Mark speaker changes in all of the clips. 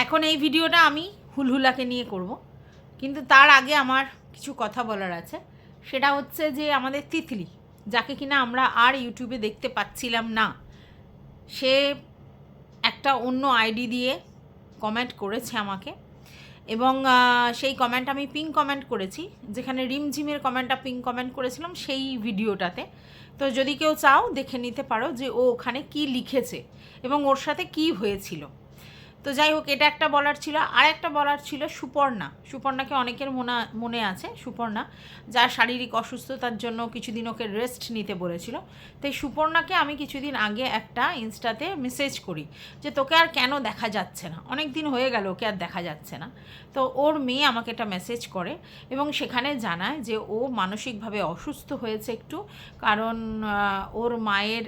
Speaker 1: এখন এই ভিডিওটা আমি হুলহুলাকে নিয়ে করব, কিন্তু তার আগে আমার কিছু কথা বলার আছে। সেটা হচ্ছে যে আমাদের তিতলি, যাকে কিনা আমরা আর ইউটিউবে দেখতে পাচ্ছিলাম না, সে একটা অন্য আইডি দিয়ে কমেন্ট করেছে আমাকে, এবং সেই কমেন্ট আমি পিং কমেন্ট করেছি, যেখানে রিমঝিমের কমেন্টটা পিং কমেন্ট করেছিলাম সেই ভিডিওটাতে। তো যদি কেউ চাও দেখে নিতে পারো যে ও ওখানে কি লিখেছে এবং ওর সাথে কি হয়েছিল। তো যাই হোক, এটা একটা বলার ছিল। আর একটা বলার ছিল সুপর্ণাকে অনেকের মনে আছে, সুপর্ণা যার শারীরিক অসুস্থতার জন্য কিছুদিন ওকে রেস্ট নিতে বলেছিল। তো এই সুপর্ণাকে আমি কিছুদিন আগে একটা ইনস্টাতে মেসেজ করি যে তোকে আর কেন দেখা যাচ্ছে না, অনেক দিন হয়ে গেল ওকে আর দেখা যাচ্ছে না। তো ওর মেয়ে আমাকে একটা মেসেজ করে এবং সেখানে জানায় যে ও মানসিকভাবে অসুস্থ হয়েছে একটু, কারণ ওর মায়ের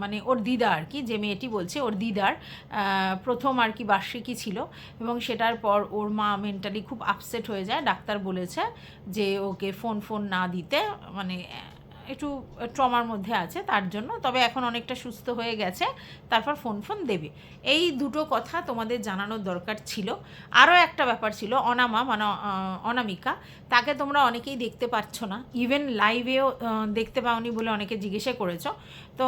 Speaker 1: মানে ওর দিদা আর কি, যে মেয়েটি বলছে ওর দিদার প্রথম আর কি বার্ষিকী ছিল, এবং সেটার পর ওর মা মেন্টালি খুব আপসেট হয়ে যায়। ডাক্তার বলেছে যে ওকে ফোন না দিতে, মানে একটু ট্রমার মধ্যে আছে তার জন্য, তবে এখন অনেকটা সুস্থ হয়ে গেছে, তারপর ফোন দেবে। এই দুটো কথা তোমাদের জানানোর দরকার ছিল। আরও একটা ব্যাপার ছিল, মানে অনামিকা, তাকে তোমরা অনেকেই দেখতে পাচ্ছ না, ইভেন লাইভেও দেখতে পাওনি বলে অনেকে জিজ্ঞেসে করেছো। তো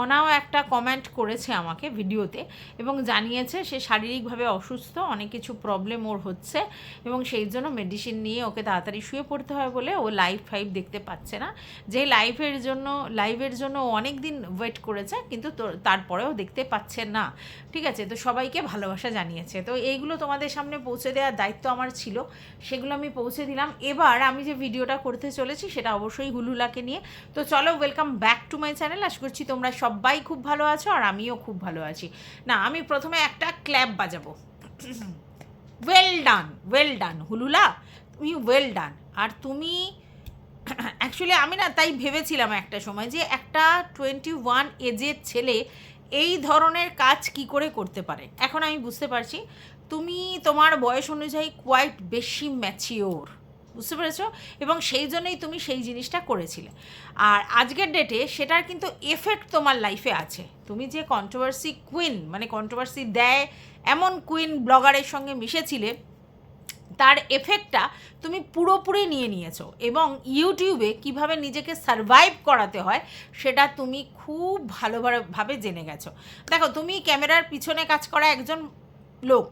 Speaker 1: অনাও একটা কমেন্ট করেছে আমাকে ভিডিওতে এবং জানিয়েছে সে শারীরিকভাবে অসুস্থ, অনেক কিছু প্রবলেম ওর হচ্ছে এবং সেই জন্য মেডিসিন নিয়ে ওকে তাড়াতাড়ি শুয়ে পড়তে হয় বলে ও লাইভ দেখতে পাচ্ছে না। যে লাইভের জন্য ও অনেক দিন ওয়েট করেছে, কিন্তু তারপরেও দেখতে পাচ্ছে না। ঠিক আছে, তো সবাইকে ভালোবাসা জানিয়েছে। তো এইগুলো তোমাদের সামনে পৌঁছে দেওয়ার দায়িত্ব আমার ছিল, সেগুলো আমি পৌঁছে দিলাম। এবার আমি যে ভিডিওটা করতে চলেছি সেটা অবশ্যই হুলহুলাকে নিয়ে। তো চলো, welcome back to my channel. আশা করছি তোমরা সবাই খুব ভালো আছো আর আমিও খুব ভালো আছি। না, আমি প্রথমে একটা ক্ল্যাপ বাজাবো। ওয়েল ডান হুলুলা, তুমি ওয়েল ডান। আর তুমি অ্যাকচুয়ালি আমি না তাই ভেবেছিলাম একটা সময় যে একটা 21 এজের ছেলে এই ধরনের কাজ কি করে করতে পারে। এখন আমি বুঝতে পারছি তুমি তোমার বয়স অনুযায়ী কোয়াইট বেশি ম্যাচিওর, বুঝতে পেরেছো, এবং সেই জন্যই তুমি সেই জিনিসটা করেছিলে। আর আজকের ডেটে সেটার কিন্তু এফেক্ট তোমার লাইফে আছে। তুমি যে কন্ট্রোভার্সি কুইন, মানে কন্ট্রোভার্সি দেয় এমন কুইন ব্লগারের সঙ্গে মিশেছিলে, তার এফেক্টটা তুমি পুরোপুরি নিয়েছো এবং ইউটিউবে কিভাবে নিজেকে সারভাইভ করাতে হয় সেটা তুমি খুব ভালোভাবে জেনে গেছো। দেখো, তুমি ক্যামেরার পিছনে কাজ করা একজন লোক,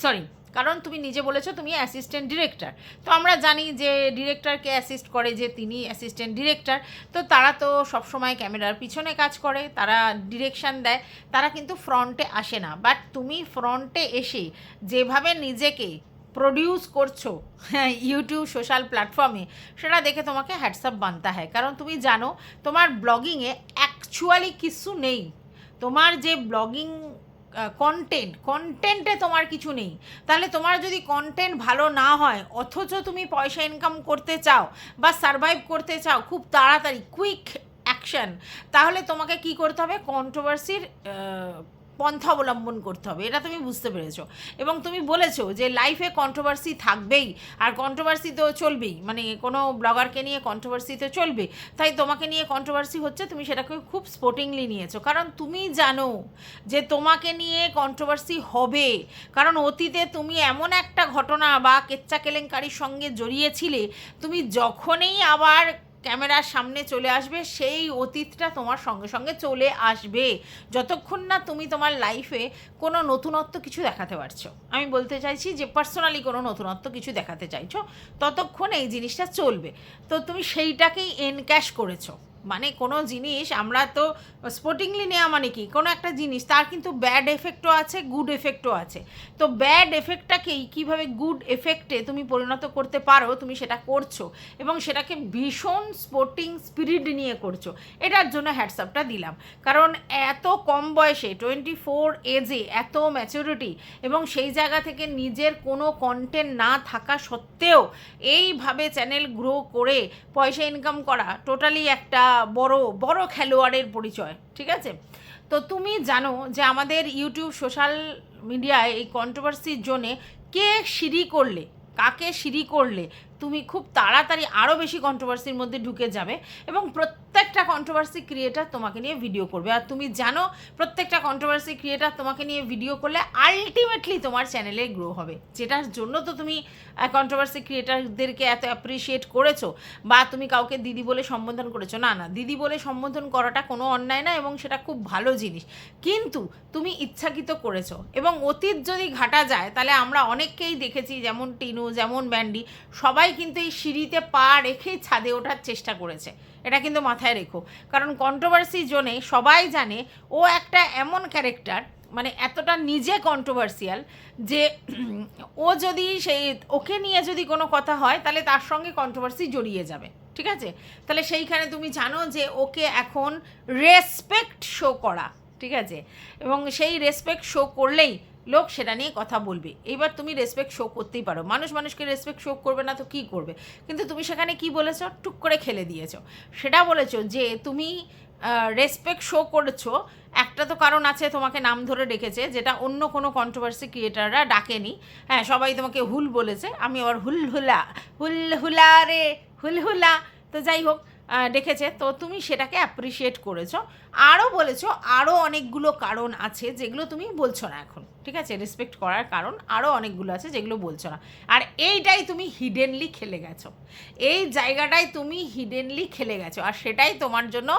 Speaker 1: সরি, কারণ তুমি নিজে বলেছো তুমি অ্যাসিস্ট্যান্ট ডিরেক্টর। তো আমরা জানি যে ডিরেক্টরকে অ্যাসিস্ট করে যে তিনি অ্যাসিস্ট্যান্ট ডিরেক্টর, তো তারা তো সবসময় ক্যামেরার পিছনে কাজ করে, তারা ডিরেকশান দেয়, তারা কিন্তু ফ্রন্টে আসে না। বাট তুমি ফ্রন্টে এসে যেভাবে নিজেকে প্রডিউস করছো হ্যাঁ ইউটিউব সোশ্যাল প্ল্যাটফর্মে, সেটা দেখে তোমাকে হ্যাটসঅ্যাপ বানতে হয়। কারণ তুমি জানো তোমার ব্লগিংয়ে অ্যাকচুয়ালি কিছু নেই, তোমার যে ব্লগিং কন্টেন্টে তোমার কিছু নেই। তাহলে তোমার যদি কন্টেন্ট ভালো না হয় অথচ তুমি পয়সা ইনকাম করতে চাও বা সারভাইভ করতে চাও খুব তাড়াতাড়ি, কুইক অ্যাকশন, তাহলে তোমাকে কি করতে হবে, কন্ট্রোভার্সির পন্থা অবলম্বন করতে হবে। এটা তুমি বুঝতে পেরেছো এবং তুমি বলেছো যে লাইফে কন্ট্রোভার্সি থাকবেই, আর কন্ট্রোভার্সি তো চলবেই, মানে কোনো ব্লগারকে নিয়ে কন্ট্রোভার্সি তো চলবে। তাই তোমাকে নিয়ে কন্ট্রোভার্সি হচ্ছে, তুমি সেটাকে খুব স্পোর্টিংলি নিয়েছো, কারণ তুমি জানো যে তোমাকে নিয়ে কন্ট্রোভার্সি হবে। কারণ অতীতে তুমি এমন একটা ঘটনা বা কেচ্চা কেলেঙ্কারির সঙ্গে জড়িয়েছিলে, তুমি যখনই আবার ক্যামেরার সামনে চলে আসবে সেই অতীতটা তোমার সঙ্গে সঙ্গে চলে আসবে, যতক্ষণ না তুমি তোমার লাইফে কোনো নতুনত্ব কিছু দেখাতে পারছো। আমি বলতে চাইছি যে পার্সোনালি কোনো নতুনত্ব কিছু দেখাতে চাইছো, ততক্ষণ এই জিনিসটা চলবে। তো তুমি সেইটাকেই এনক্যাশ করেছো। মানে কোনো জিনিস আমরা তো স্পোর্টিংলি নেওয়া, মানে কি কোনো একটা জিনিস তার কিন্তু ব্যাড এফেক্টও আছে, গুড এফেক্টও আছে। তো ব্যাড এফেক্টটাকেই কীভাবে গুড এফেক্টে তুমি পরিণত করতে পারো, তুমি সেটা করছো এবং সেটাকে ভীষণ স্পোর্টিং স্পিরিট নিয়ে করছো। এটার জন্য হ্যাটসঅ্যাপটা দিলাম, কারণ এত কম বয়সে 24 এজে এত ম্যাচুরিটি, এবং সেই জায়গা থেকে নিজের কোনো কন্টেন্ট না থাকা সত্ত্বেও এইভাবে চ্যানেল গ্রো করে পয়সা ইনকাম করা টোটালি একটা বড় খেলোয়াড়ের পরিচয়। ঠিক আছে, তো তুমি জানো যে আমাদের ইউটিউব সোশ্যাল মিডিয়ায় এই কন্ট্রোভার্সির জন্যে কে সিঁড়ি করলে, কাকে সিঁড়ি করলে, তুমি খুব তাড়াতাড়ি আরও বেশি কন্ট্রোভার্সির মধ্যে ঢুকে যাবে এবং প্রত্যেকটা কন্ট্রোভার্সি ক্রিয়েটার তোমাকে নিয়ে ভিডিও করবে। আর তুমি জানো প্রত্যেকটা কন্ট্রোভার্সি ক্রিয়েটার তোমাকে নিয়ে ভিডিও করলে আলটিমেটলি তোমার চ্যানেলে গ্রো হবে, যেটার জন্য তো তুমি কন্ট্রোভার্সি ক্রিয়েটারদেরকে এত অ্যাপ্রিসিয়েট করেছো বা তুমি কাউকে দিদি বলে সম্বোধন করেছো। না না, দিদি বলে সম্বোধন করাটা কোনো অন্যায় না এবং সেটা খুব ভালো জিনিস, কিন্তু তুমি ইচ্ছাকৃত করেছো। এবং অতীত যদি ঘাটা যায় তাহলে আমরা অনেককেই দেখেছি, যেমন টিনু, যেমন ব্যান্ডি, সবাই কিন্তু এই সিঁড়িতে পা রেখেই ছাদে ওঠার চেষ্টা করেছে। এটা কিন্তু মাথায় রেখো, কারণ কন্ট্রোভার্সি জোনে সবাই জানে ও একটা এমন ক্যারেক্টার, মানে এতটা নিজে কন্ট্রোভার্সিয়াল যে ও যদি ওকে নিয়ে যদি কোনো কথা হয় তাহলে তার সঙ্গে কন্ট্রোভার্সি জড়িয়ে যাবে। ঠিক আছে, তাহলে সেইখানে তুমি জানো যে ওকে এখন রেসপেক্ট শো করা, ঠিক আছে, এবং সেই রেসপেক্ট শো করলেই লোক সেটা নিয়ে কথা বলবে। এইবার তুমি রেসপেক্ট শো করতেই পারো, মানুষ মানুষকে রেসপেক্ট শো করবে না তো কী করবে, কিন্তু তুমি সেখানে কি বলেছো, টুক করে খেলে দিয়েছো। সেটা বলেছো যে তুমি রেসপেক্ট শো করেছো, একটা তো কারণ আছে, তোমাকে নাম ধরে ডেকেছে, যেটা অন্য কোনো কন্ট্রোভার্সি ক্রিয়েটাররা ডাকেনি। হ্যাঁ, সবাই তোমাকে হুল বলেছে, আমি আবার হুলহুলা রে হুলহুলা, তো যাই হোক ডেকেছে, তো তুমি সেটাকে অ্যাপ্রিসিয়েট করেছো। আরও বলেছো আরও অনেকগুলো কারণ আছে যেগুলো তুমি বলছো না এখন, ঠিক আছে, রেসপেক্ট করার কারণ আরও অনেকগুলো আছে যেগুলো বলছো না। আর এইটাই তুমি হিডেনলি খেলে গেছো, এই জায়গাটাই তুমি হিডেনলি খেলে গেছো, আর সেটাই তোমার জন্য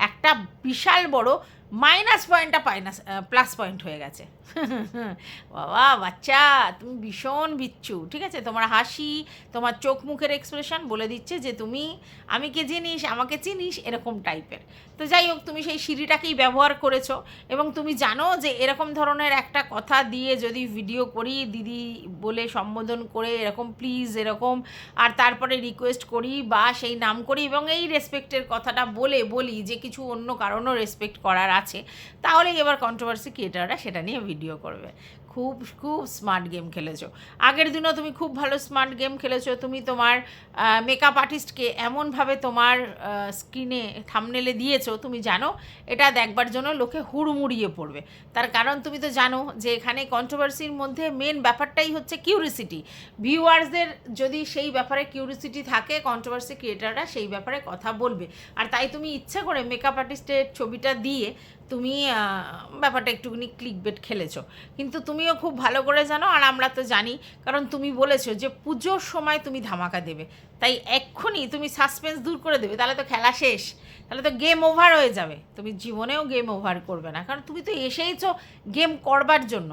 Speaker 1: একটা বিশাল বড় মাইনাস পয়েন্টটা প্লাস পয়েন্ট হয়ে গেছে। বাবা বাচ্চা, তুমি ভীষণ বিচ্ছু, ঠিক আছে, তোমার হাসি, তোমার চোখ মুখের এক্সপ্রেশন বলে দিচ্ছে যে তুমি আমি কে জিনিস, আমাকে চিনিস, এরকম টাইপের। তো যাই হোক, তুমি সেই সিঁড়িটাকেই ব্যবহার করেছো এবং তুমি জানো যে এরকম ধরনের একটা কথা দিয়ে যদি ভিডিও করি, দিদি বলে সম্বোধন করে এরকম প্লিজ এরকম, আর তারপরে রিকোয়েস্ট করি বা সেই নাম করি এবং এই রেসপেক্টের কথাটা বলি যে কিছু অন্য কারণও রেসপেক্ট করার আছে, তাহলে এবার কন্ট্রোভার্সি ক্রিয়েটাররা সেটা নিয়ে ভিডিও করবে। খুব খুব স্মার্ট গেম খেলেছো। আগের দিনও তুমি খুব ভালো স্মার্ট গেম খেলেছো। তুমি তোমার মেকআপ আর্টিস্টকে এমনভাবে তোমার স্ক্রিনে থাম্বনেলে দিয়েছো, তুমি জানো এটা দেখবার জন্য লোকে হুড়মুড়িয়ে পড়বে। তার কারণ তুমি তো জানো যে এখানে কন্ট্রোভার্সির মধ্যে মেন ব্যাপারটাই হচ্ছে কিউরিসিটি। ভিউয়ার্সদের যদি সেই ব্যাপারে কিউরিসিটি থাকে, কন্ট্রোভার্সি ক্রিয়েটাররা সেই ব্যাপারে কথা বলবে। আর তাই তুমি ইচ্ছা করে মেকআপ আর্টিস্টের ছবিটা দিয়ে তুমি ব্যাপারটা একটুখানি ক্লিকবেট খেলেছো, কিন্তু তুমিও খুব ভালো করে জানো, আর আমরা তো জানি, কারণ তুমি বলেছো যে পুজোর সময় তুমি ধামাকা দেবে, তাই এক্ষুনি তুমি সাসপেন্স দূর করে দেবে, তাহলে তো খেলা শেষ, তাহলে তো গেম ওভার হয়ে যাবে। তুমি জীবনেও গেম ওভার করবে না, কারণ তুমি তো এসেইছো গেম করবার জন্য,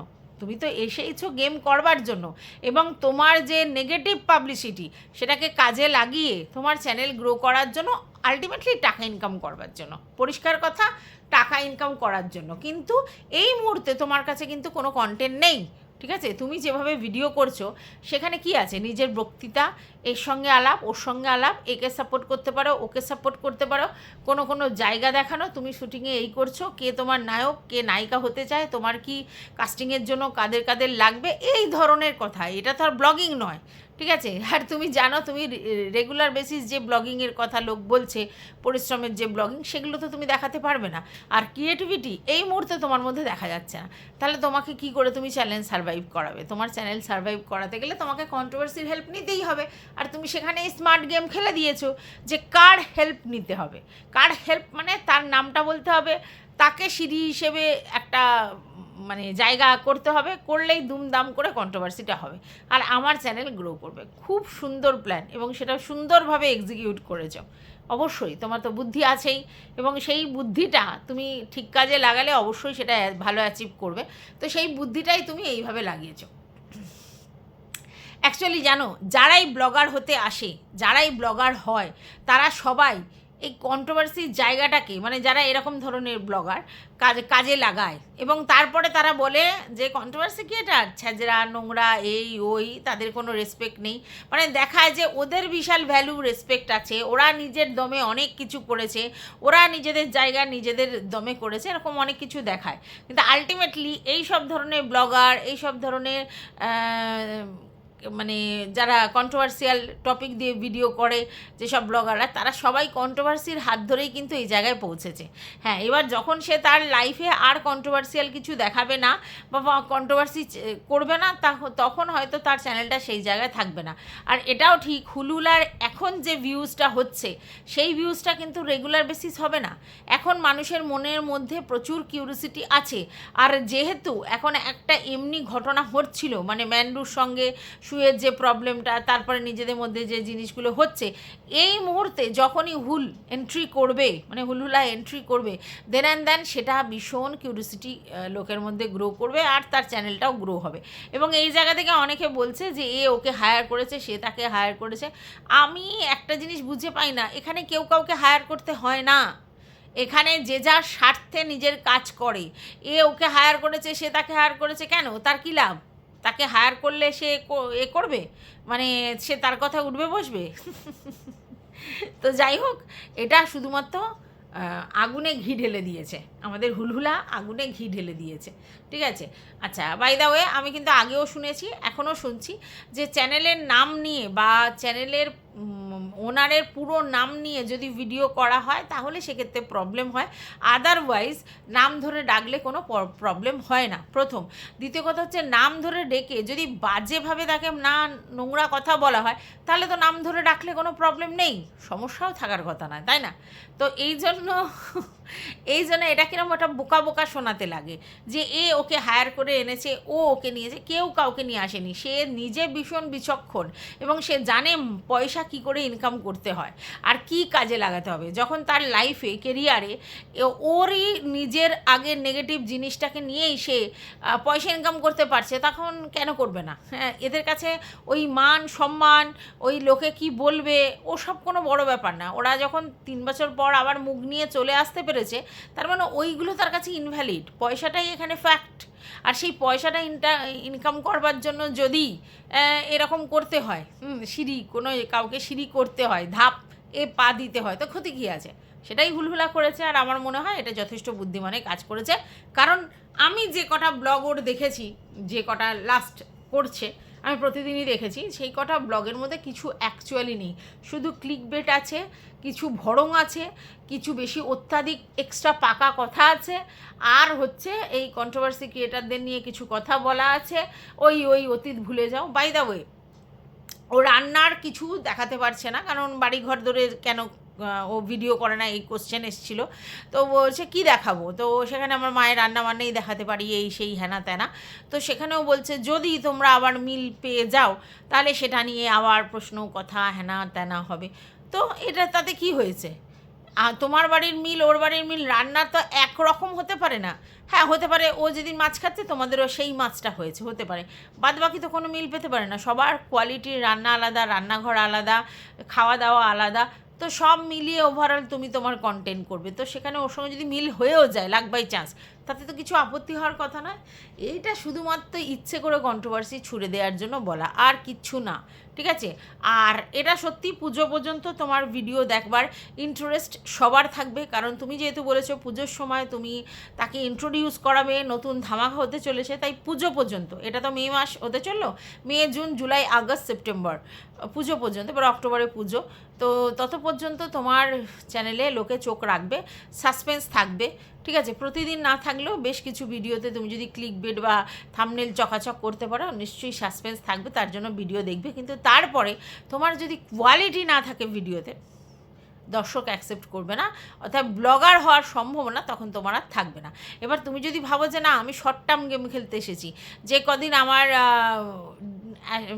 Speaker 1: গেম করবার জন্য, এবং তোমার যে নেগেটিভ পাবলিসিটি সেটাকে কাজে লাগিয়ে তোমার চ্যানেল গ্রো করার জন্য, আলটিমেটলি টাকা ইনকাম করবার জন্য, পরিষ্কার কথা, টাকা ইনকাম করার জন্য। কিন্তু এই মুহূর্তে তোমার কাছে কিন্তু কোনো কন্টেন্ট নেই, ঠিক আছে, তুমি যেভাবে ভিডিও করছো সেখানে কি আছে, নিজের বক্তৃতা, এর সঙ্গে আলাপ, ওর সঙ্গে আলাপ, একে সাপোর্ট করতে পারো, ওকে সাপোর্ট করতে পারো, কোনো জায়গা দেখানো, তুমি শুটিংয়ে এই করছো, কে তোমার নায়ক, কে নায়িকা হতে চায়, তোমার কি কাস্টিংয়ের জন্য কাদের লাগবে, এই ধরনের কথা। এটা তো আর ব্লগিং নয়, ঠিক আছে। আর তুমি জানো, তুমি রেগুলার বেসিস যে ব্লগিংয়ের কথা লোক বলছে, পরিশ্রমের যে ব্লগিং, সেগুলো তো তুমি দেখাতে পারবে না। আর ক্রিয়েটিভিটি এই মুহূর্তে তোমার মধ্যে দেখা যাচ্ছে না, তাহলে তোমাকে কি করে তুমি চ্যানেল সারভাইভ করাবে? তোমার চ্যানেল সারভাইভ করাতে গেলে তোমাকে কন্ট্রোভার্সির হেল্প নিতেই হবে। আর তুমি সেখানে স্মার্ট গেম খেলে দিয়েছো যে কার হেল্প নিতে হবে, কার হেল্প মানে তার নামটা বলতে হবে, তাকে সিঁড়ি হিসেবে একটা মানে জায়গা করতে হবে, করলেই দুমদাম করে কন্ট্রোভার্সিটা হবে আর আমার চ্যানেল গ্রো করবে। খুব সুন্দর প্ল্যান, এবং সেটা সুন্দরভাবে এক্সিকিউট করেছ। অবশ্যই তোমার তো বুদ্ধি আছেই, এবং সেই বুদ্ধিটা তুমি ঠিক কাজে লাগালে অবশ্যই সেটা ভালো অ্যাচিভ করবে। তো সেই বুদ্ধিটাই তুমি এইভাবে লাগিয়েছো। অ্যাকচুয়ালি জানো, যারাই ব্লগার হতে আসে, যারাই ব্লগার হয়, তারা সবাই এই কন্ট্রোভার্সির জায়গাটাকে, মানে যারা এরকম ধরনের ব্লগার কাজে লাগায়, এবং তারপরে তারা বলে যে কন্ট্রোভার্সি ক্রিয়েটার ছ্যাজরা, নোংরা, এই ওই, তাদের কোনো রেসপেক্ট নেই, মানে দেখায় যে ওদের বিশাল ভ্যালু রেসপেক্ট আছে, ওরা নিজের দমে অনেক কিছু করেছে, ওরা নিজেদের জায়গা নিজেদের দমে করেছে, এরকম অনেক কিছু দেখায়। কিন্তু আলটিমেটলি এই সব ধরনের ব্লগার, এই সব ধরনের মানে যারা কন্ট্রোভার্সিয়াল টপিক দিয়ে ভিডিও করে যেসব ব্লগাররা, তারা সবাই কন্ট্রোভার্সির হাত ধরেই কিন্তু এই জায়গায় পৌঁছেছে। হ্যাঁ, এবার যখন সে তার লাইফে আর কন্ট্রোভার্সিয়াল কিছু দেখাবে না বা কন্ট্রোভার্সি করবে না, তখন হয়তো তার চ্যানেলটা সেই জায়গায় থাকবে না। আর এটাও ঠিক, হুলহুলার এখন যে ভিউজটা হচ্ছে সেই ভিউজটা কিন্তু রেগুলার বেসিস হবে না। এখন মানুষের মনের মধ্যে প্রচুর কিউরিওসিটি আছে। আর যেহেতু এখন একটা এমনি ঘটনা হচ্ছিল, মানে ম্যান্ডুর সঙ্গে শুয়ের যে প্রবলেমটা, তারপরে নিজেদের মধ্যে যে জিনিসগুলো হচ্ছে, এই মুহূর্তে যখনই হুল এন্ট্রি করবে, মানে হুলহুলা এন্ট্রি করবে, দেন অ্যান্ড দেন সেটা ভীষণ কিউরিওসিটি লোকের মধ্যে গ্রো করবে, আর তার চ্যানেলটাও গ্রো হবে। এবং এই জায়গা থেকে অনেকে বলছে যে এ ওকে হায়ার করেছে, সে তাকে হায়ার করেছে। আমি একটা জিনিস বুঝে পাই না, এখানে কেউ কাউকে হায়ার করতে হয় না। এখানে যে যার স্বার্থে নিজের কাজ করে। এ ওকে হায়ার করেছে, সে তাকে হায়ার করেছে, কেন? তার কী লাভ? তাকে হায়ার করলে সে এ করবে, মানে সে তার কথা উঠবে বসবে? তো যাই হোক, এটা শুধুমাত্র আগুনে ঘি ঢেলে দিয়েছে, আমাদের হুলহুলা আগুনে ঘি ঢেলে দিয়েছে, ঠিক আছে? আচ্ছা, বাই দ্য ওয়ে, আমি কিন্তু আগেও শুনেছি, এখনও শুনছি যে চ্যানেলের নাম নিয়ে বা চ্যানেলের ওনারের পুরো নাম নিয়ে যদি ভিডিও করা হয় তাহলে সেক্ষেত্রে প্রবলেম হয়, আদারওয়াইজ নাম ধরে ডাকলে কোনো প্রবলেম হয় না, প্রথম। দ্বিতীয় কথা হচ্ছে, নাম ধরে ডেকে যদি বাজেভাবে তাকে না নোংরা কথা বলা হয়, তাহলে তো নাম ধরে ডাকলে কোনো প্রবলেম নেই, সমস্যাও থাকার কথা নয়, তাই না? তো এই জন্য এটা কিরকম একটা বোকা বোকা শোনাতে লাগে যে এ ওকে হায়ার করে এনেছে, ও ওকে নিয়েছে। কেউ কাউকে নিয়ে আসেনি, সে নিজে ভীষণ বিচক্ষণ এবং সে জানে পয়সা কি করে ইনকাম করতে হয় আর কি কাজে লাগাতে হবে। যখন তার লাইফে, কেরিয়ারে ওরই নিজের আগের নেগেটিভ জিনিসটাকে নিয়েই সে পয়সা ইনকাম করতে পারছে, তখন কেন করবে না? হ্যাঁ, এদের কাছে ওই মান সম্মান, ওই লোকে কি বলবে, ওসব কোনো বড় ব্যাপার না। ওরা যখন 3 বছর পর আবার মুখ নিয়ে চলে আসতে পেরেছে, তার মানে ওইগুলো তার কাছে ইনভ্যালিড, পয়সাটাই এখানে ফ্যাক্ট। আর সেই পয়সাটা ইনকাম করবার জন্য যদি এরকম করতে হয়, সিঁড়ি, কোনো কাউকে সিঁড়ি করতে হয়, ধাপ পা দিতে হয়, তো ক্ষতি কী আছে? সেটাই হুলহুলা করেছে। আর আমার মনে হয় এটা যথেষ্ট বুদ্ধিমানে কাজ করেছে, কারণ আমি যে কটা ব্লগ ওর দেখেছি, যে কটা লাস্ট করছে, আমি প্রতিদিনই দেখেছি, সেই কটা ব্লগের মধ্যে কিছু অ্যাকচুয়ালি নেই, শুধু ক্লিক বেট আছে, কিছু ভড়ং আছে, কিছু বেশি অত্যাধিক এক্সট্রা পাকা কথা আছে, আর হচ্ছে এই কন্ট্রোভার্সি ক্রিয়েটারদের নিয়ে কিছু কথা বলা আছে, ওই অতীত ভুলে যাও। বাই দ্য ওয়ে, ও রান্নার কিছু দেখাতে পারছে না, কারণ বাড়িঘর ধরে কেন ও ভিডিও করে না, এই কোশ্চেন এসেছিলো। তো বলছে কী দেখাবো, তো সেখানে আমার মায়ের রান্না বান্নাই দেখাতে পারি, এই সেই হ্যানা ত্যানা। তো সেখানেও বলছে যদি তোমরা আবার মিল পেয়ে যাও তাহলে সেটা নিয়ে আবার প্রশ্ন, কথা, হ্যানা ত্যানা হবে। তো এটা তাতে কি হয়েছে? তোমার বাড়ির মিল, ওর বাড়ির মিল, রান্না তো একরকম হতে পারে না। হ্যাঁ, হতে পারে ও যেদিন মাছ খাচ্ছে তোমাদেরও সেই মাছটা হয়েছে, হতে পারে, বাদ বাকি তো কোনো মিল পেতে পারে না। সবার কোয়ালিটির রান্না আলাদা, রান্নাঘর আলাদা, খাওয়া দাওয়া আলাদা, তো সব মিলিয়ে ওভারঅল তুমি তোমার কন্টেন্ট করবে। তো সেখানে ওর সঙ্গে যদি মিল হয়েও যায় লাক বাই চান্স, তাতে তো কিছু আপত্তি হওয়ার কথা নয়। এইটা শুধুমাত্র ইচ্ছে করে কন্ট্রোভার্সি ছুড়ে দেওয়ার জন্য বলা, আর কিচ্ছু না, ঠিক আছে? আর এটা সত্যি পুজো পর্যন্ত তোমার ভিডিও দেখবার ইন্টারেস্ট সবার থাকবে, কারণ তুমি যেহেতু বলেছো পুজোর সময় তুমি তাকে ইন্ট্রোডিউস করাবে, নতুন ধামাকা হতে চলেছে, তাই পুজো পর্যন্ত, এটা তো মে মাস হতে চললো, মে, জুন, জুলাই, আগস্ট, সেপ্টেম্বর, পুজো পর্যন্ত, এবার অক্টোবরে পুজো, তো তত পর্যন্ত তোমার চ্যানেলে লোকে চোখ রাখবে, সাসপেন্স থাকবে, ঠিক আছে? প্রতিদিন না থাকলেও বেশ কিছু ভিডিওতে তুমি যদি ক্লিক বেট বা থাম্বনেল চকাচক করতে পারো, নিশ্চয়ই সাসপেন্স থাকবে, তার জন্য ভিডিও দেখবে। কিন্তু তারপরে তোমার যদি কোয়ালিটি না থাকে ভিডিওতে, দর্শক অ্যাকসেপ্ট করবে না, অর্থাৎ ব্লগার হওয়ার সম্ভাবনা তখন তোমার আর থাকবে না। এবার তুমি যদি ভাবো যে না, আমি শর্ট টার্ম গেম খেলতে এসেছি, যে কদিন আমার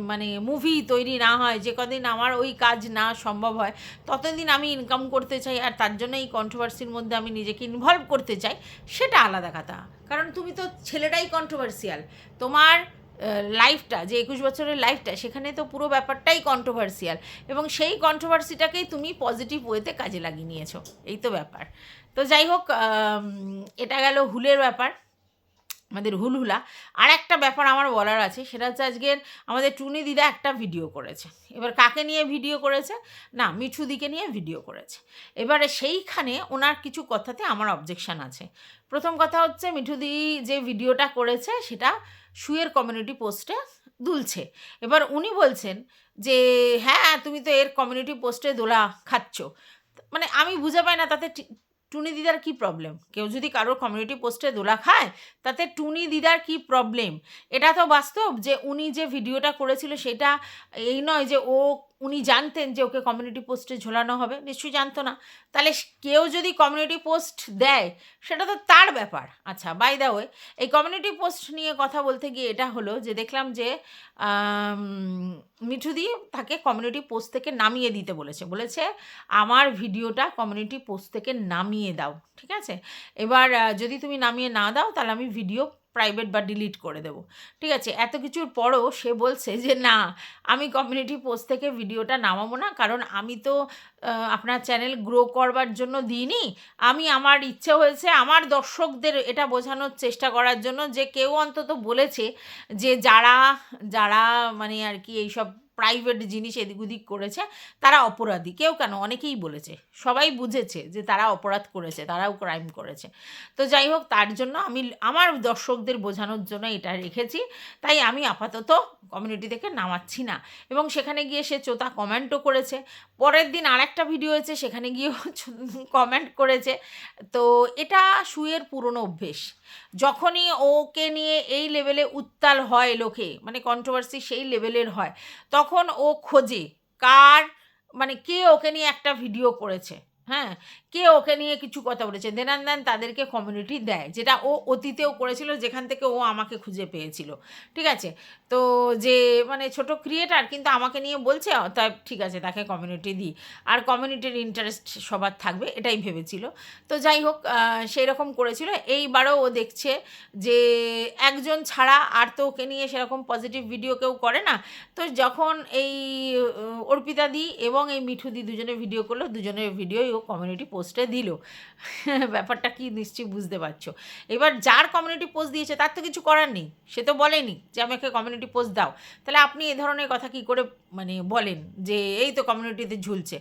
Speaker 1: মানে মুভি তৈরি না হয়, যে কদিন আমার ওই কাজ না সম্ভব হয়, ততদিন আমি ইনকাম করতে চাই, আর তার জন্য এই কন্ট্রোভার্সির মধ্যে আমি নিজেকে ইনভলভ করতে চাই, সেটা আলাদা কথা। কারণ তুমি তো ছেলেটাই কন্ট্রোভার্সিয়াল, তোমার লাইফটা, যে 21 বছরের লাইফটা, সেখানে তো পুরো ব্যাপারটাই কন্ট্রোভার্সিয়াল, এবং সেই কন্ট্রোভার্সিটাকেই তুমি পজিটিভ ওয়েতে কাজে লাগিয়ে নিয়েছো, এই তো ব্যাপার। তো যাই হোক, এটা গেল হুলের ব্যাপার। আমাদের হুলহুলা। আর একটা ব্যাপার আমার বলার আছে, সেটা হচ্ছে আজকের আমাদের টুনি দিদা একটা ভিডিও করেছে। এবার কাকে নিয়ে ভিডিও করেছে? না, মিঠুদিকে নিয়ে ভিডিও করেছে। এবারে সেইখানে ওনার কিছু কথাতে আমার অবজেকশান আছে। প্রথম কথা হচ্ছে, মিঠুদি যে ভিডিওটা করেছে সেটা শুয়ের কমিউনিটি পোস্টে দুলছে। এবার উনি বলছেন যে হ্যাঁ, তুমি তো এর কমিউনিটি পোস্টে দোলা খাচ্ছ। মানে আমি বুঝে পাই না তাতে টুনি দিদার কী প্রবলেম? কেউ যদি কারোর কমিউনিটি পোস্টে দোলা খায়, তাতে টুনি দিদার কী প্রবলেম? এটা তো বাস্তব যে উনি যে ভিডিওটা করেছিল সেটা এই নয় যে উনি জানতেন যে ওকে কমিউনিটি পোস্টে ঝোলানো হবে, নিশ্চয়ই জানতো না। তাহলে কেউ যদি কমিউনিটি পোস্ট দেয় সেটা তো তার ব্যাপার। আচ্ছা, বাই দ্য ওয়ে, এই কমিউনিটি পোস্ট নিয়ে কথা বলতে গিয়ে এটা হলো যে দেখলাম যে মিঠুদি তাকে কমিউনিটি পোস্ট থেকে নামিয়ে দিতে বলেছে। বলেছে আমার ভিডিওটা কমিউনিটি পোস্ট থেকে নামিয়ে দাও, ঠিক আছে? এবার যদি তুমি নামিয়ে না দাও তাহলে আমি ভিডিও প্রাইভেট বা ডিলিট করে দেবো, ঠিক আছে? এত কিছুর পরও সে বলছে যে না, আমি কমিউনিটি পোস্ট থেকে ভিডিওটা নামাবো না, কারণ আমি তো আপনার চ্যানেল গ্রো করবার জন্য দিইনি। আমি আমার ইচ্ছে হয়েছে আমার দর্শকদের এটা বোঝানোর চেষ্টা করার জন্য যে কেউ অন্তত বলেছে যে যারা যারা মানে আর কি এইসব প্রাইভেট জিনিস এদিক ওদিক করেছে তারা অপরাধী। কেউ কেন, অনেকেই বলেছে, সবাই বুঝেছে যে তারা অপরাধ করেছে, তারাও ক্রাইম করেছে। তো যাই হোক, তার জন্য আমি আমার দর্শকদের বোঝানোর জন্য এটা রেখেছি, তাই আমি আপাতত কমিউনিটি থেকে নামাচ্ছি না। এবং সেখানে গিয়ে সে চোতা কমেন্টও করেছে। পরের দিন আরেকটা ভিডিও হয়েছে, সেখানে গিয়েও কমেন্ট করেছে। তো এটা শুয়ের পুরনো অভ্যেস। যখনই ওকে নিয়ে এই লেভেলে উত্তাল হয় লোকে, মানে কন্ট্রোভার্সি সেই লেভেলের হয়, তখন ও খোঁজে কার, মানে কে ওকে নিয়ে একটা ভিডিও করেছে, হ্যাঁ, কে ওকে নিয়ে কিছু কথা বলেছে, দেন তাদেরকে কমিউনিটি দেয়, যেটা ও অতীতেও করেছিল, যেখান থেকে ও আমাকে খুঁজে পেয়েছিল, ঠিক আছে? তো যে মানে ছোট ক্রিয়েটার কিন্তু আমাকে নিয়ে বলছে, তা ঠিক আছে, তাকে কমিউনিটি দিই, আর কমিউনিটির ইন্টারেস্ট সবার থাকবে, এটাই ভেবেছিল। তো যাই হোক, সেই রকম করেছিল। এইবারও ও দেখছে যে একজন ছাড়া আর তো ওকে নিয়ে সেরকম পজিটিভ ভিডিও কেউ করে না। তো যখন এই অর্পিতা দি এবং এই মিঠু দি দুজনে ভিডিও করলো, দুজনের ভিডিওই ও কমিউনিটি পোস্টে দিল। ব্যাপারটা কি নিশ্চয়ই বুঝতে পারছো। এবার যার কমিউনিটি পোস্ট দিয়েছে তার তো কিছু করার নেই, সে তো বলেনি যে আমাকে কমিউনিটি পোস্ট দাও। তাহলে আপনি এ ধরনের কথা কি করে মানে বলেন যে এই তো কমিউনিটিতে ঝুলছে?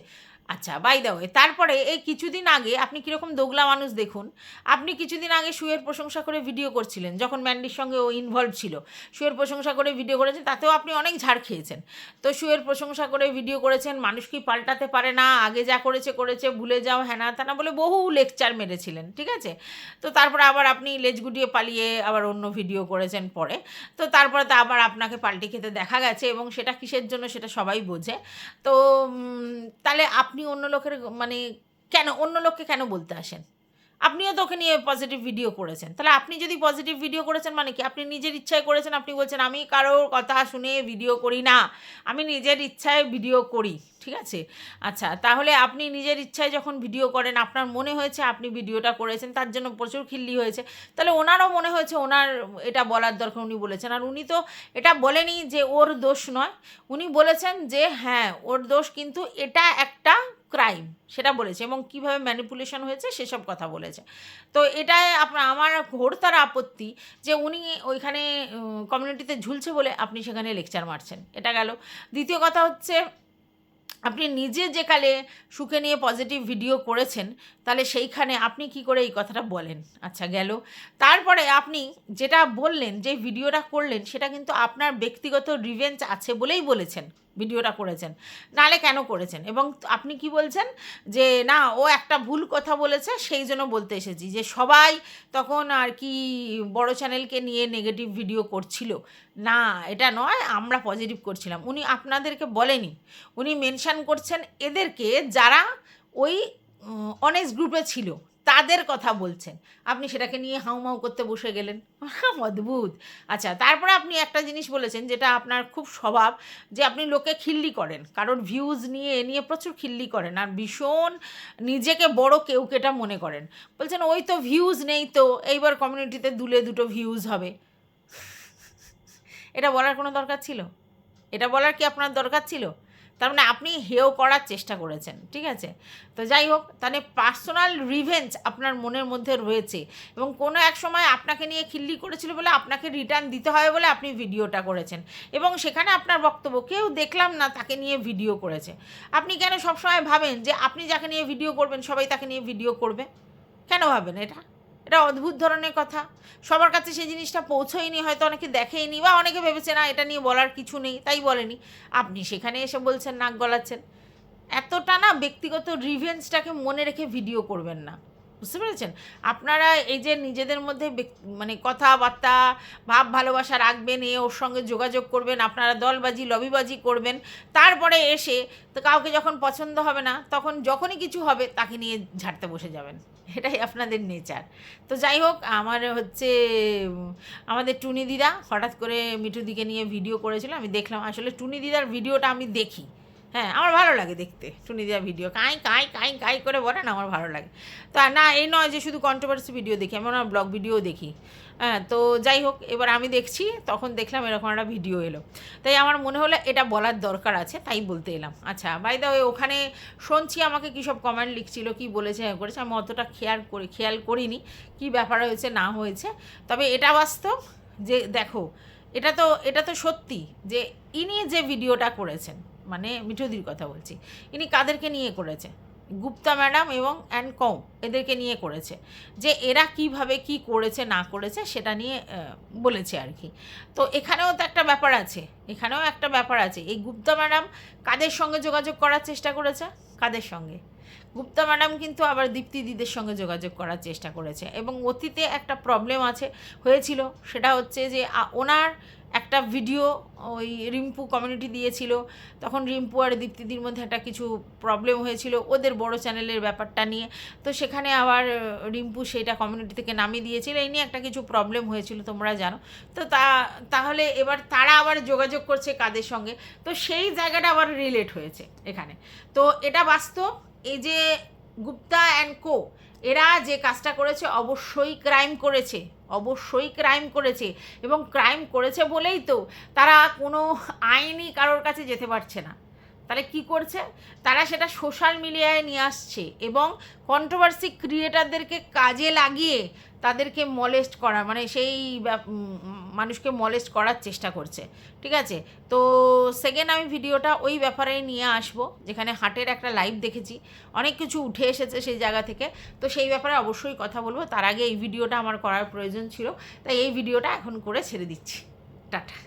Speaker 1: আচ্ছা, বাই দ্য ওয়ে, তারপরে এই কিছুদিন আগে আপনি কীরকম দোগলা মানুষ দেখুন। আপনি কিছুদিন আগে শুয়ের প্রশংসা করে ভিডিও করছিলেন, যখন ম্যান্ডির সঙ্গে ও ইনভলভ ছিল, শুয়ের প্রশংসা করে ভিডিও করেছেন, তাতেও আপনি অনেক ঝাড় খেয়েছেন। তো শুয়ের প্রশংসা করে ভিডিও করেছেন, মানুষ কি পাল্টাতে পারে না, আগে যা করেছে করেছে, ভুলে যাও, হ্যানা ত্যানা বলে বহু লেকচার মেরেছিলেন, ঠিক আছে? তো তারপরে আবার আপনি লেজ গুটিয়ে পালিয়ে আবার অন্য ভিডিও করেছেন পরে। তো তারপরে তো আবার আপনাকে পাল্টি খেতে দেখা গেছে, এবং সেটা কিসের জন্য সেটা সবাই বোঝে। তো তাহলে আপনি অন্য লোকের মানে কেন, অন্য লোককে কেন বলতে আসেন? আপনিও তো ওকে নিয়ে পজিটিভ ভিডিও করেছেন। তাহলে আপনি যদি পজিটিভ ভিডিও করেছেন মানে কি? আপনি নিজের ইচ্ছায় করেছেন। আপনি বলছেন আমি কারোর কথা শুনে ভিডিও করি না, আমি নিজের ইচ্ছায় ভিডিও করি, ঠিক আছে? আচ্ছা, তাহলে আপনি নিজের ইচ্ছায় যখন ভিডিও করেন, আপনার মনে হয়েছে আপনি ভিডিওটা করেছেন, তার জন্য প্রচুর খিল্লি হয়েছে, তাহলে ওনারও মনে হয়েছে ওনার এটা বলার দরকার, উনি বলেছেন। আর উনি তো এটা বলেনি যে ওর দোষ নয়, উনি বলেছেন যে হ্যাঁ ওর দোষ, কিন্তু এটা একটা ক্রাইম, সেটা বলেছে, এবং কীভাবে ম্যানিপুলেশন হয়েছে সেসব কথা বলেছে। তো এটাই আমার ঘোরতার আপত্তি যে উনি ওইখানে কমিউনিটিতে ঝুলছে বলে আপনি সেখানে লেকচার মারছেন, এটা গেল। দ্বিতীয় কথা হচ্ছে, আপনি নিজে যে কালে সুখে নিয়ে পজিটিভ ভিডিও করেছেন, তাহলে সেইখানে আপনি কি করে এই কথাটা বলেন? আচ্ছা, গেল। তারপরে আপনি যেটা বললেন, যে ভিডিওটা করলেন, সেটা কিন্তু আপনার ব্যক্তিগত রিভেঞ্জ আছে বলেই বলেছেন ভিডিওটা করেছেন, নাহলে কেন করেছেন? এবং আপনি কি বলছেন যে না, ও একটা ভুল কথা বলেছে, সেই জন্য বলতে এসেছি, যে সবাই তখন আর কি বড় চ্যানেলকে নিয়ে নেগেটিভ ভিডিও করছিল। না, এটা নয়, আমরা পজিটিভ করছিলাম। উনি আপনাদেরকে বলেনি, উনি মেনশান করছেন এদেরকে যারা ওই অনেস্ট গ্রুপে ছিল, তাদের কথা বলছেন। আপনি সেটাকে নিয়ে হাউমাউ করতে বসে গেলেন, অদ্ভুত। আচ্ছা, তারপরে আপনি একটা জিনিস বলেছেন, যেটা আপনার খুব স্বভাব, যে আপনি লোকে খিল্লি করেন, কারণ ভিউজ নিয়ে এ নিয়ে প্রচুর খিল্লি করেন, আর ভীষণ নিজেকে বড় কেউ কেটা মনে করেন। বলছেন ওই তো ভিউজ নেই, তো এইবার কমিউনিটিতে দুলে দুটো ভিউজ হবে। এটা বলার কোনো দরকার ছিল? এটা বলার কি আপনার দরকার ছিল? তার মানে আপনি হেয় করার চেষ্টা করেছেন, ঠিক আছে? তো যাই হোক, তাহলে পার্সোনাল রিভেঞ্জ আপনার মনের মধ্যে রয়েছে এবং কোনো এক সময় আপনাকে নিয়ে খিল্লি করেছিল বলে আপনাকে রিটার্ন দিতে হয় বলে আপনি ভিডিওটা করেছেন এবং সেখানে আপনার বক্তব্য কেউ দেখলাম না তাকে নিয়ে ভিডিও করেছে। আপনি কেন সবসময় ভাবেন যে আপনি যাকে নিয়ে ভিডিও করবেন সবাই তাকে নিয়ে ভিডিও করবে? কেন ভাবেন এটা? এটা অদ্ভুত ধরনের কথা। সবার কাছে সেই জিনিসটা পৌঁছয়নি, হয়তো অনেকে দেখেইনি বা অনেকে ভেবেছে না এটা নিয়ে বলার কিছু নেই তাই বলেনি। আপনি সেখানে এসে বলছেন, নাক গলাচ্ছেন। এতটা না ব্যক্তিগত রিভেঞ্জটাকে মনে রেখে ভিডিও করবেন না, বুঝতে পেরেছেন? আপনারা এই যে নিজেদের মধ্যে মানে কথাবার্তা ভাব ভালোবাসা রাখবেন, ওর সঙ্গে যোগাযোগ করবেন, আপনারা দলবাজি লবিবাজি করবেন, তারপরে এসে তো কাউকে যখন পছন্দ হবে না তখন যখনই কিছু হবে তাকে নিয়ে ঝাড়তে বসে যাবেন। এটাই আপনাদের নেচার। তো যাই হোক, আমার হচ্ছে আমাদের টুনি দিদা হঠাৎ করে মিঠু দিকে নিয়ে ভিডিও করেছিল, আমি দেখলাম। আসলে টুনি দিদার ভিডিওটা আমি দেখি, হ্যাঁ আমার ভালো লাগে দেখতে টুনি দিদার ভিডিও, কাঁই কাঁই কাঁই কাঁই করে বলেন, আমার ভালো লাগে। তো না এই নয় যে শুধু কন্ট্রোভার্সি ভিডিও দেখি, আমি ওনার ব্লগ ভিডিও দেখি। হ্যাঁ, তো যাই হোক, এবার আমি দেখছি, তখন দেখলাম এরকম একটা ভিডিও এলো, তাই আমার মনে হলো এটা বলার দরকার আছে, তাই বলতে এলাম। আচ্ছা, বাই দ্য ওয়ে, ওখানে শুনছি আমাকে কী সব কমেন্ট লিখছিল, কী বলেছে করেছে, আমি অতটা খেয়াল করিনি কী ব্যাপার হয়েছে না হয়েছে। তবে এটা বাস্তব যে দেখো, এটা তো সত্যি যে ইনি যে ভিডিওটা করেছেন, মানে মিঠুদির কথা বলছি, ইনি কাদেরকে নিয়ে করেছে? গুপ্তা ম্যাডাম এবং কৌ এদেরকে নিয়ে করেছে, যে এরা কিভাবে কি করেছে না করেছে সেটা নিয়ে বলেছে আর কি। তো এখানেও তো একটা ব্যাপার আছে, এই গুপ্তা ম্যাডাম কাদের সঙ্গে যোগাযোগ করার চেষ্টা করেছে? কাদের সঙ্গে? গুপ্তা ম্যাডাম কিন্তু আবার দীপ্তি দিদির সঙ্গে যোগাযোগ করার চেষ্টা করেছে এবং অতীতে একটা প্রবলেম হয়েছিল, সেটা হচ্ছে যে ওনার একটা ভিডিও ওই রিম্পু কমিউনিটি দিয়েছিল, তখন রিম্পু আর দীপ্তিদির মধ্যে একটা কিছু প্রবলেম হয়েছিল ওদের বড় চ্যানেলের ব্যাপারটা নিয়ে। তো সেখানে আবার রিম্পু সেইটা কমিউনিটি থেকে নামিয়ে দিয়েছিল, এই নিয়ে একটা কিছু প্রবলেম হয়েছিল তোমরা জানো। তো তাহলে এবার তারা আবার যোগাযোগ করছে কাদের সঙ্গে, তো সেই জায়গাটা আবার রিলেট হয়েছে এখানে। তো এটা বাস্তব, এই যে গুপ্তা কো এরা যে কাজটা করেছে অবশ্যই ক্রাইম করেছে এবং ক্রাইম করেছে বলেই তো তারা কোনো আইনি কারোর কাছে যেতে পারছে না। তাহলে কি করছে তারা? সেটা সোশ্যাল মিডিয়ায় নিয়ে আসছে এবং কন্ট্রোভার্সি ক্রিয়েটারদেরকে কাজে লাগিয়ে তাদেরকে মলেস্ট করা, মানে সেই মানুষকে মলেস্ট করার চেষ্টা করছে, ঠিক আছে? তো সেকেন্ড আমি ভিডিওটা ওই ব্যাপারে নিয়ে আসবো, যেখানে হাটের একটা লাইভ দেখেছি, অনেক কিছু উঠে এসেছে সেই জায়গা থেকে, তো সেই ব্যাপারে অবশ্যই কথা বলবো। তার আগে এই ভিডিওটা আমার করার প্রয়োজন ছিল, তাই এই ভিডিওটা এখন করে ছেড়ে দিচ্ছি। টাটা।